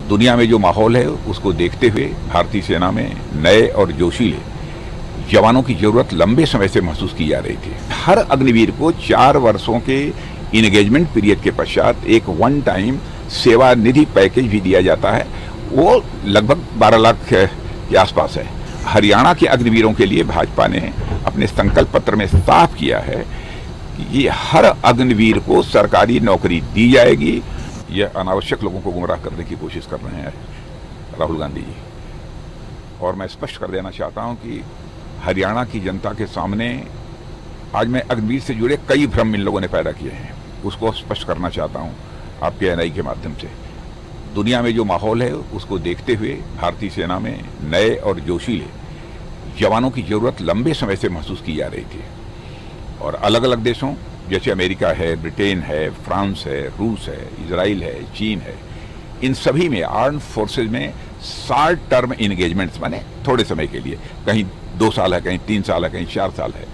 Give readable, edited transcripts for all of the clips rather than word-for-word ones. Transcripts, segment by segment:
दुनिया में जो माहौल है उसको देखते हुए भारतीय सेना में नए और जोशीले जवानों की जरूरत लंबे समय से महसूस की जा रही थी। हर अग्निवीर को 4 वर्षों के इंगेजमेंट पीरियड के पश्चात एक वन टाइम सेवा निधि पैकेज भी दिया जाता है, वो लगभग 12 लाख के आसपास है। हरियाणा के अग्निवीरों के लिए भाजपा ने अपने संकल्प पत्र में साफ किया है कि ये हर अग्निवीर को सरकारी नौकरी दी जाएगी। यह अनावश्यक लोगों को गुमराह करने की कोशिश कर रहे हैं राहुल गांधी जी। और मैं स्पष्ट कर देना चाहता हूं कि हरियाणा की जनता के सामने आज मैं अग्निवीर से जुड़े कई भ्रम इन लोगों ने पैदा किए हैं, उसको स्पष्ट करना चाहता हूं आपके एनआई के माध्यम से। दुनिया में जो माहौल है उसको देखते हुए भारतीय सेना में नए और जोशीले जवानों की जरूरत लंबे समय से महसूस की जा रही थी। और अलग अलग देशों जैसे अमेरिका है, ब्रिटेन है, फ्रांस है, रूस है, इजराइल है, चीन है, इन सभी में आर्म्ड फोर्सेज में शॉर्ट टर्म इंगेजमेंट्स माने थोड़े समय के लिए, कहीं 2 साल है, कहीं 3 साल है, कहीं 4 साल है,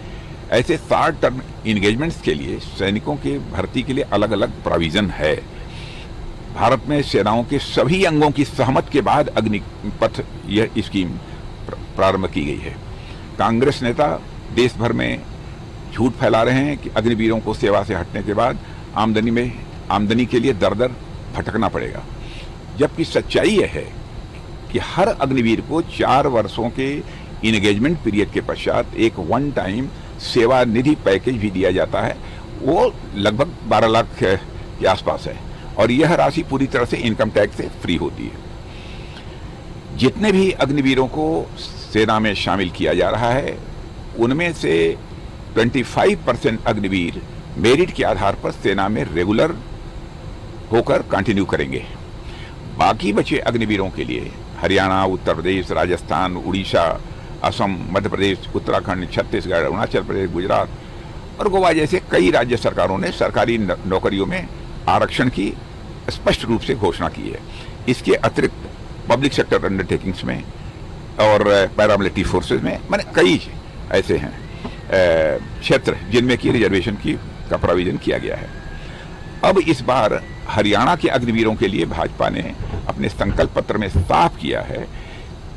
ऐसे शॉर्ट टर्म इंगेजमेंट्स के लिए सैनिकों की भर्ती के लिए अलग अलग प्रोविजन है। भारत में सेनाओं के सभी अंगों की सहमति के बाद अग्निपथ यह स्कीम प्रारंभ की गई है। कांग्रेस नेता देश भर में झूठ फैला रहे हैं कि अग्निवीरों को सेवा से हटने के बाद आमदनी के लिए दर दर भटकना पड़ेगा, जबकि सच्चाई यह है कि हर अग्निवीर को 4 वर्षों के इंगेजमेंट पीरियड के पश्चात एक वन टाइम सेवा निधि पैकेज भी दिया जाता है, वो लगभग 12 लाख के आसपास है। और यह राशि पूरी तरह से इनकम टैक्स से फ्री होती है। जितने भी अग्निवीरों को सेना में शामिल किया जा रहा है उनमें से 25% अग्निवीर मेरिट के आधार पर सेना में रेगुलर होकर कंटिन्यू करेंगे। बाकी बचे अग्निवीरों के लिए हरियाणा, उत्तर प्रदेश, राजस्थान, उड़ीसा, असम, मध्य प्रदेश, उत्तराखंड, छत्तीसगढ़, अरुणाचल प्रदेश, गुजरात और गोवा जैसे कई राज्य सरकारों ने सरकारी नौकरियों में आरक्षण की स्पष्ट रूप से घोषणा की है। इसके अतिरिक्त पब्लिक सेक्टर अंडरटेकिंग्स में और पैरामिलिट्री फोर्सेज में माने कई ऐसे हैं क्षेत्र जिनमें की रिजर्वेशन का प्रोविजन किया गया है। अब इस बार हरियाणा के अग्निवीरों के लिए भाजपा ने अपने संकल्प पत्र में साफ किया है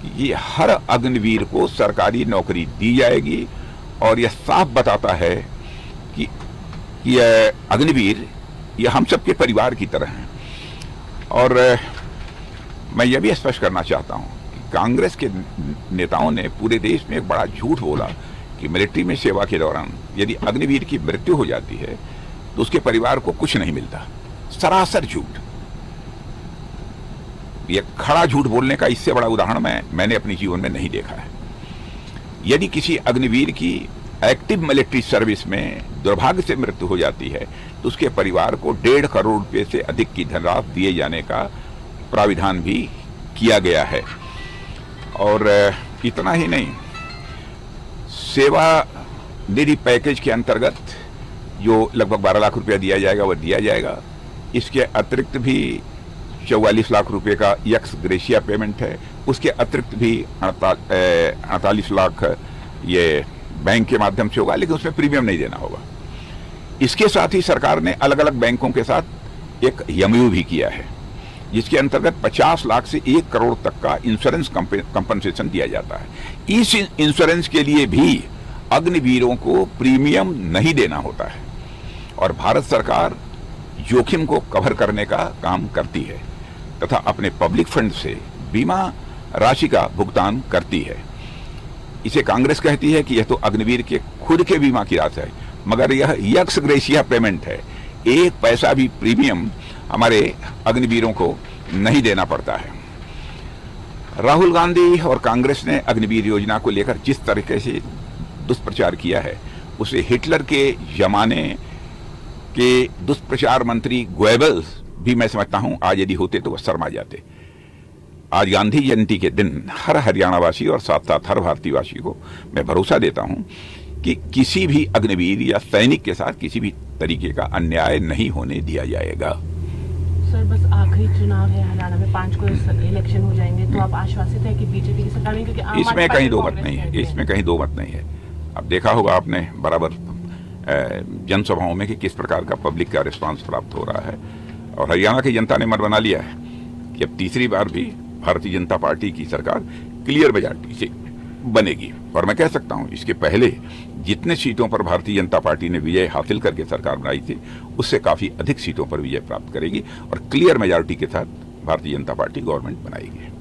कि ये हर अग्निवीर को सरकारी नौकरी दी जाएगी। और यह साफ बताता है कि यह अग्निवीर ये हम सबके परिवार की तरह हैं। और मैं यह भी स्पष्ट करना चाहता हूं कि कांग्रेस के नेताओं ने पूरे देश में एक बड़ा झूठ बोला कि मिलिट्री में सेवा के दौरान यदि अग्निवीर की मृत्यु हो जाती है तो उसके परिवार को कुछ नहीं मिलता। सरासर झूठ। यह खड़ा झूठ बोलने का इससे बड़ा उदाहरण मैंने अपने जीवन में नहीं देखा है। यदि किसी अग्निवीर की एक्टिव मिलिट्री सर्विस में दुर्भाग्य से मृत्यु हो जाती है तो उसके परिवार को 1.5 करोड़ रुपए से अधिक की धनराशि दिए जाने का प्राविधान भी किया गया है। और इतना ही नहीं, सेवा निधि पैकेज के अंतर्गत जो लगभग 12 लाख रुपया दिया जाएगा वह दिया जाएगा। इसके अतिरिक्त भी 44 लाख रुपए का यक्स ग्रेशिया पेमेंट है। उसके अतिरिक्त भी 48 लाख ये बैंक के माध्यम से होगा, लेकिन उसमें प्रीमियम नहीं देना होगा। इसके साथ ही सरकार ने अलग अलग बैंकों के साथ एक एमओयू भी किया है जिसके अंतर्गत 50 लाख से 1 करोड़ तक का इंश्योरेंस कंपनसेशन दिया जाता है। इस इंश्योरेंस के लिए भी अग्निवीरों को प्रीमियम नहीं देना होता है और भारत सरकार जोखिम को कवर करने का काम करती है तथा अपने पब्लिक फंड से बीमा राशि का भुगतान करती है। इसे कांग्रेस कहती है कि यह तो अग्निवीर के खुद के बीमा की राशि है, मगर यह यक्स ग्रेशिया पेमेंट है। 1 पैसा भी प्रीमियम हमारे अग्निवीरों को नहीं देना पड़ता है। राहुल गांधी और कांग्रेस ने अग्निवीर योजना को लेकर जिस तरीके से दुष्प्रचार किया है उसे हिटलर के जमाने के दुष्प्रचार मंत्री गोएबल्स भी मैं समझता हूं आज यदि होते तो वह शर्मा जाते। आज गांधी जयंती के दिन हर हरियाणावासी और साथ साथ हर भारतीयवासी को मैं भरोसा देता हूं कि किसी भी अग्निवीर या सैनिक के साथ किसी भी तरीके का अन्याय नहीं होने दिया जाएगा। सर, बस आखिरी चुनाव है हरियाणा में, 5 को इलेक्शन हो जाएंगे, तो आप आश्वासित है कि बीजेपी की सरकार में, क्योंकि इसमें कहीं दो मत नहीं है, इसमें कहीं दो मत नहीं है। अब देखा होगा आपने बराबर जनसभाओं में कि किस प्रकार का पब्लिक का रिस्पांस प्राप्त हो रहा है और हरियाणा की जनता ने मन बना लिया है कि अब तीसरी बार भी भारतीय जनता पार्टी की सरकार क्लियर मेजॉरिटी से बनेगी। और मैं कह सकता हूं इसके पहले जितने सीटों पर भारतीय जनता पार्टी ने विजय हासिल करके सरकार बनाई थी उससे काफी अधिक सीटों पर विजय प्राप्त करेगी और क्लियर मेजॉरिटी के साथ भारतीय जनता पार्टी गवर्नमेंट बनाएगी।